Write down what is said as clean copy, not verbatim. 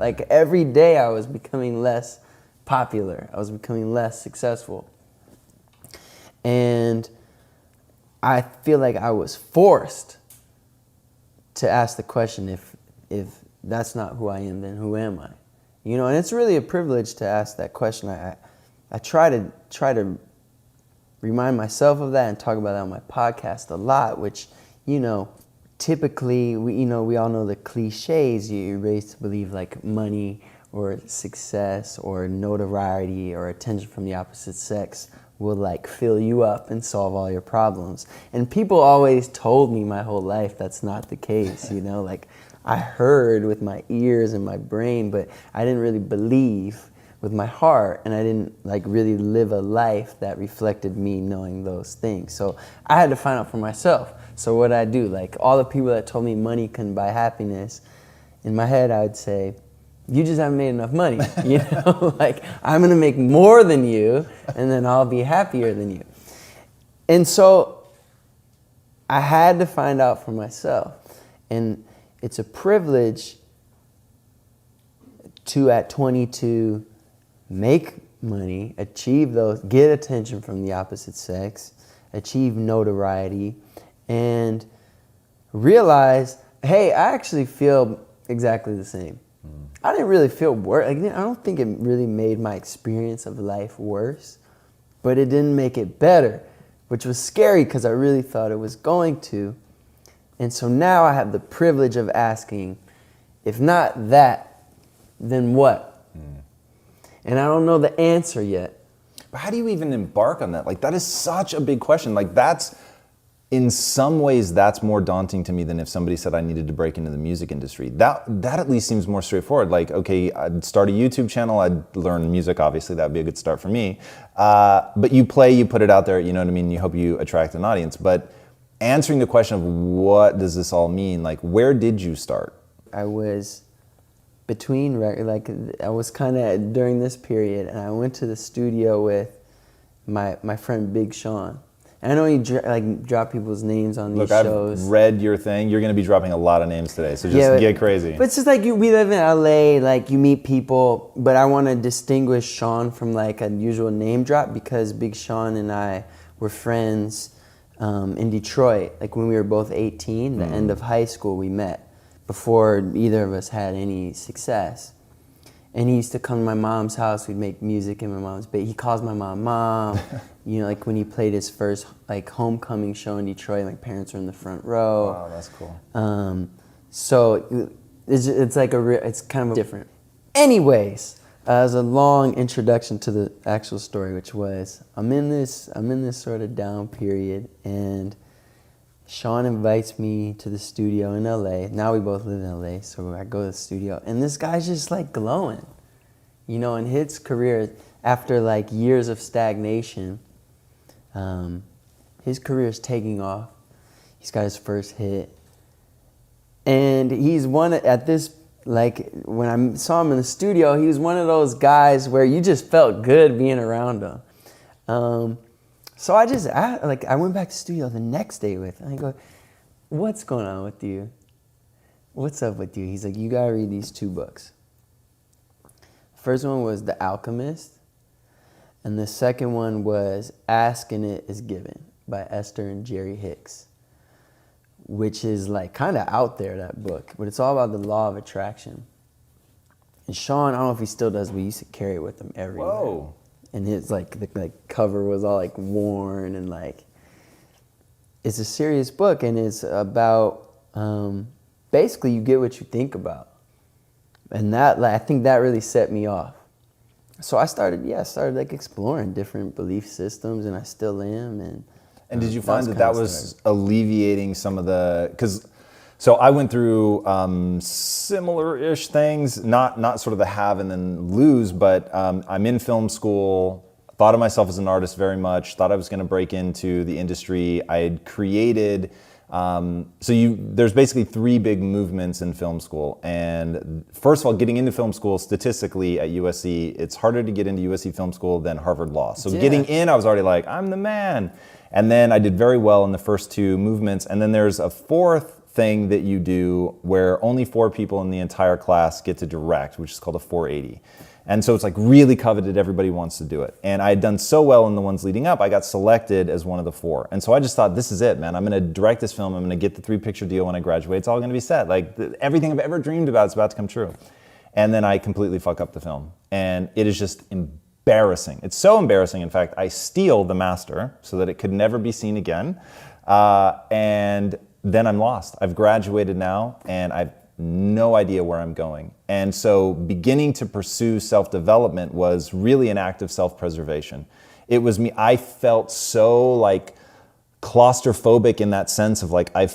Like every day I was becoming less popular. I was becoming less successful. And I feel like I was forced to ask the question, if that's not who I am, then who am I? You know, and it's really a privilege to ask that question. I try to remind myself of that and talk about that on my podcast a lot, which, you know, typically we all know the cliches. You're raised to believe like money or success or notoriety or attention from the opposite sex will like fill you up and solve all your problems. And people always told me my whole life that's not the case, you know, like I heard with my ears and my brain, but I didn't really believe with my heart, and I didn't like really live a life that reflected me knowing those things. So I had to find out for myself. So what I do, like all the people that told me money couldn't buy happiness, in my head I would say, you just haven't made enough money, you know? Like, I'm gonna make more than you, and then I'll be happier than you. And so I had to find out for myself. And it's a privilege to, at 22, make money, achieve those, get attention from the opposite sex, achieve notoriety, and realize, hey, I actually feel exactly the same. I didn't really feel worse. I don't think it really made my experience of life worse, but it didn't make it better, which was scary because I really thought it was going to. And so now I have the privilege of asking, if not that, then what? And I don't know the answer yet. But how do you even embark on that? Like, that is such a big question. Like, that's, in some ways, that's more daunting to me than if somebody said I needed to break into the music industry. That at least seems more straightforward. Like, okay, I'd start a YouTube channel, I'd learn music, obviously, that'd be a good start for me. But you play, you put it out there, you know what I mean? You hope you attract an audience. But answering the question of what does this all mean, like, where did you start? I was between, like, I was kind of during this period, and I went to the studio with my friend Big Sean. And I know you drop people's names on these shows. I've read your thing. You're going to be dropping a lot of names today, so just get crazy. But it's just like we live in LA, like you meet people, but I want to distinguish Sean from like a usual name drop because Big Sean and I were friends in Detroit. Like when we were both 18, the end of high school, we met before either of us had any success. And he used to come to my mom's house. We'd make music in my mom's basement. He calls my mom. You know, like when he played his first like homecoming show in Detroit, my parents were in the front row. Wow, that's cool. So it's like it's kind of different. Anyways, as a long introduction to the actual story, which was I'm in this sort of down period, and Sean invites me to the studio in LA. Now we both live in LA, so I go to the studio, and this guy's just like glowing. You know, in his career, after like years of stagnation, his career is taking off. He's got his first hit. And he's one at this, like when I saw him in the studio, he was one of those guys where you just felt good being around him. So I went back to the studio the next day with him. I go, what's going on with you? What's up with you? He's like, you gotta read these 2 books. First one was The Alchemist, and the second one was Ask and It Is Given by Esther and Jerry Hicks, which is like kind of out there, that book, but it's all about the law of attraction. And Sean, I don't know if he still does, but he used to carry it with him everywhere. Whoa. And his the cover was all like worn, and like it's a serious book, and it's about basically you get what you think about, and that I think that really set me off. So I started like exploring different belief systems, and I still am. And did you find that was alleviating some of the, so I went through similar-ish things, not sort of the have and then lose, but I'm in film school, thought of myself as an artist very much, thought I was gonna break into the industry. I had created, there's basically 3 big movements in film school. And first of all, getting into film school statistically at USC, it's harder to get into USC film school than Harvard Law. So getting in, I was already like, I'm the man. And then I did very well in the first 2 movements. And then there's a 4th thing that you do where only 4 people in the entire class get to direct, which is called a 480. And so it's like really coveted, everybody wants to do it. And I had done so well in the ones leading up, I got selected as one of the 4. And so I just thought, this is it, man. I'm gonna direct this film, I'm gonna get the 3-picture deal when I graduate, it's all gonna be set. Like everything I've ever dreamed about is about to come true. And then I completely fuck up the film. And it is just embarrassing. It's so embarrassing, in fact, I steal the master so that it could never be seen again. And then I'm lost. I've graduated now, and I've no idea where I'm going. And so beginning to pursue self-development was really an act of self-preservation. It was me, I felt so like claustrophobic in that sense of like, I've